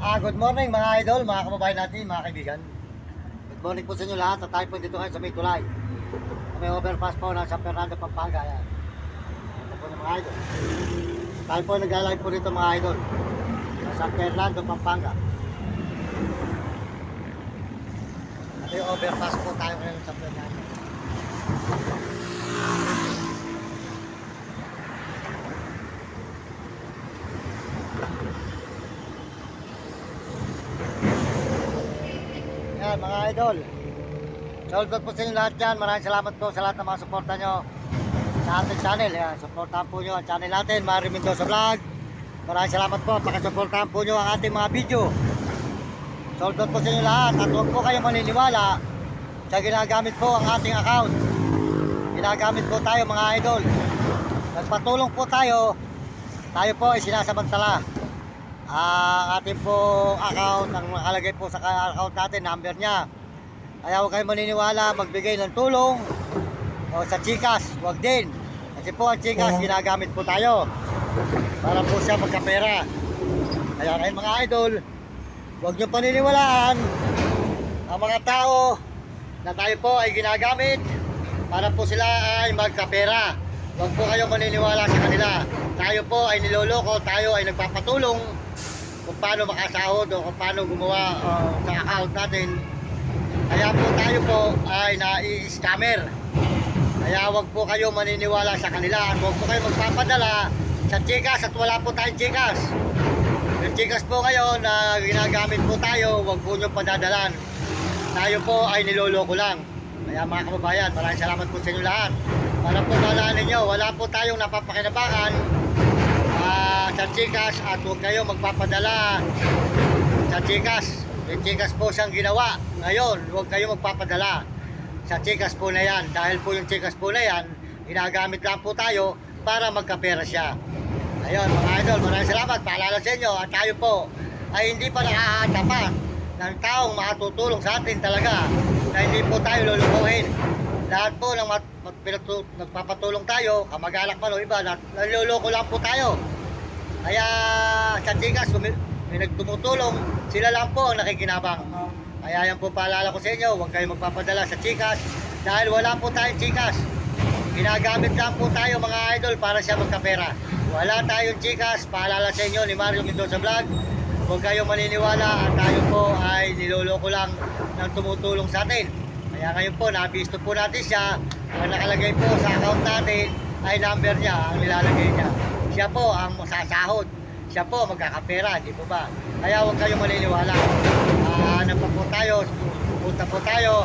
Good morning mga idol, mga kababayan natin, mga kaibigan. Good morning po sa inyo lahat. At tayo po dito ngayon sa may tulay. May overpass po ng San Fernando, Pampanga. Yan. Ito po ng mga idol. Tayo po nag-alive po dito mga idol. Sa San Fernando, Pampanga. Ito yung overpass po tayo ngayon sa San Fernando. Yan mga idol, shoutout po sa inyo lahat dyan. Maraming salamat po sa lahat ng mga suporta nyo sa ating channel. Yan, supportahan po nyo ang channel natin, Mario Mendoza Vlog. Maraming salamat po, pakisuportahan po nyo ang ating mga video. Shoutout po sa inyo lahat. At huwag po kayo maniniwala sa ginagamit po ang ating account. Ginagamit po tayo mga idol. Nagpatulong po tayo po ay sinasamantala. Ang ating po account, ang nakalagay po sa account natin, number niya. Kaya huwag kayo maniniwala magbigay ng tulong o sa Gcash, huwag din. Kasi po ang Gcash ginagamit po tayo para po siya magkapera. Kaya kayo mga idol, huwag nyo paniniwalaan ang mga tao na tayo po ay ginagamit para po sila ay magkapera. Huwag po kayo maniniwala sa kanila. Tayo po ay niloloko, tayo ay nagpapatulong kung paano makasahod o kung paano gumawa sa account natin. Kaya po tayo po ay nai-scammer. Kaya wag po kayo maniniwala sa kanila at wag po kayo magpapadala sa Gcash at wala po tayong Gcash. Yung Gcash po ngayon na ginagamit po tayo, wag po nyo padadalan. Tayo po ay niloloko lang. Kaya mga kababayan, maraming salamat po sa inyo lahat. Para po malaan ninyo, wala po tayong napapakinabangan sa Gcash at huwag kayo magpapadala sa Gcash. Yung Gcash po siyang ginawa. Ngayon, huwag kayo magpapadala sa Gcash po na yan. Dahil po yung Gcash po na yan, ginagamit lang po tayo para magkapera siya. Ayun mga idol, maraming salamat. Paalala sa inyo at tayo po ay hindi pa nakahatapan ng taong makatutulong sa atin talaga na hindi po tayo lulukuhin. Lahat po ng nagpapatulong tayo, kamag-anak man o iba, naluloko lang po tayo. Kaya sa Gcash, may nagtumutulong, sila lang po ang nakikinabang. Kaya yan po paalala ko sa inyo, huwag kayo magpapadala sa Gcash dahil wala po tayong Gcash. Ginagamit lang po tayo mga idol para siya magkapera. Wala tayong Gcash, paalala sa inyo ni Mario Mendoza Vlog. Huwag kayo maniniwala at tayo po ay niloloko lang ng tumutulong sa atin. Kaya ngayon po, nabisto po natin siya. Ang nakalagay po sa account natin ay number niya, ang nilalagay niya. Siya po ang masasahod. Siya po magkakapera, di po ba? Kaya huwag kayong maniniwala. Ano pa po tayo? Punta po tayo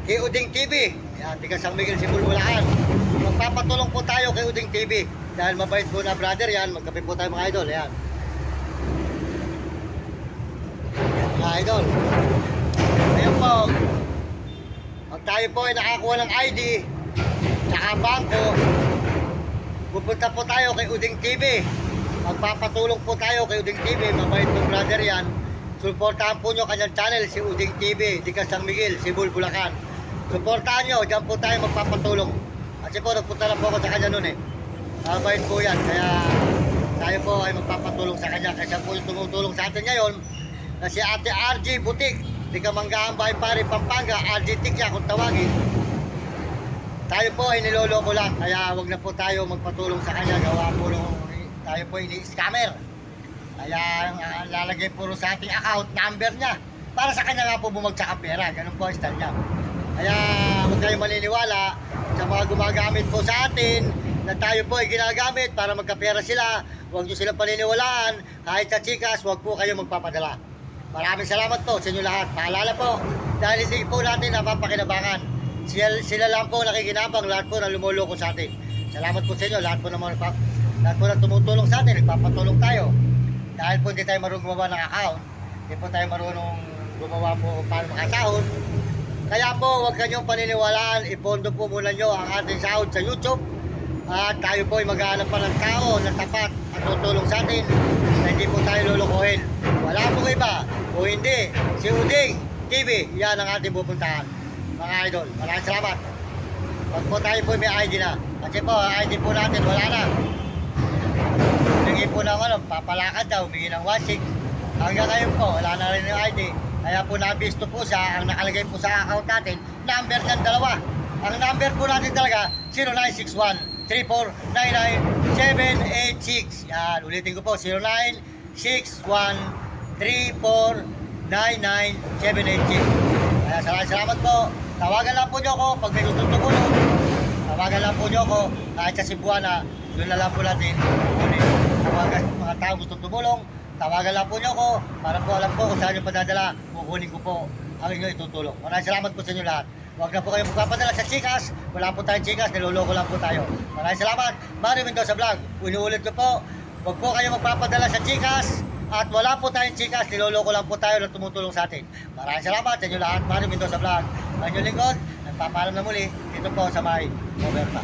kay Uding TV. Yan, tiga San Miguel, Sibul, Bulacan. Magpapatulong po tayo kay Uding TV. Dahil mabait po na brother yan. Magkape po tayo mga idol. Yan. Yan mga idol. Ayun po. Pag tayo po ay nakakuha ng ID tsaka bangko, pupunta po tayo kay Uding TV. Magpapatulong po tayo kay Uding TV. Mabait po brother yan. Suportahan po nyo kanyang channel, si Uding TV, Tiga San Miguel, Sibul, Bulacan. Suportahan nyo, dyan po tayo magpapatulong. Kasi po nagpunta na po ako sa kanya noon eh. Mabait po yan. Kaya tayo po ay magpapatulong sa kanya. Kasi po yung tumutulong sa atin ngayon na si Ate RG Butik, Tiga Manggaang Bahay Pare, Pampanga, RG Tikya kung tawagin. Tayo po ay niloloko lang, kaya wag na po tayo magpatulong sa kanya. Gawa po tayo po ini-scammer. Kaya lalagay po sa ating account number niya para sa kanya nga po bumagsak ang pera. Ganun po ang style niya. Kaya huwag kayo maniniwala sa mga gumagamit po sa atin na tayo po ay ginagamit para magkapera sila. Huwag nyo silang paniniwalaan. Kahit sa Gcash, huwag po kayo magpapadala. Maraming salamat po sa inyo lahat. Paalala po, dahil hindi po natin napapakinabangan. Sila lang po nakikinabang, lahat po na lumuloko sa atin. Salamat po sa inyo, lahat po na tumutulong sa atin, nagpapatulong tayo. Dahil po hindi tayo marunong gumawa ng account, hindi po tayo marunong gumawa po paano makasahod. Kaya po, huwag kanyong paniniwalaan, ipondo po muna nyo ang ating sahod sa YouTube. At tayo po ay maghahanap pa ng tao na tapat at tutulong sa atin na hindi po tayo lulukuhin. Wala pong iba o hindi, si Uding TV, yan ang ating pupuntahan. Mga idol, maraming salamat. Pag po tayo po may ID na, kasi po ID po natin wala na. Humingi po ng papalakad daw, humingi ng 1.6. Hanggang ngayon po, wala na rin yung ID. Kaya po nabisto po siya, ang nakalagay po sa account natin, number ng dalawa. Ang number po natin talaga, 0961-3499786. Yan, ulitin ko po, 0961-3499786. Kaya salamat po. Tawagan lang po niyo ako pag may gustong tumulong. Tawagan lang po niyo ako kahit sa Cebuana, doon na lang po natin. Tawagan mga tao gustong tumulong. Tawagan lang po niyo ako para po alam po kung saan yung padadala. Kukunin ko po ang inyong itutulong. Maraming salamat po sa inyo lahat. Huwag na po kayong magpapadala sa Gcash. Wala po tayong Gcash, niloloko lang po tayo. Maraming salamat. Mario Mendoza Vlog. Uliulit ko po, huwag po kayong magpapadala sa Gcash. At wala po tayong Gcash, niloloko lang po tayo na tumutulong sa atin. Maraming salamat sa inyo lahat. Mario Mendoza Vlog. Ang inyong lingkod, nagpapaalam na muli dito po sa may Roberta.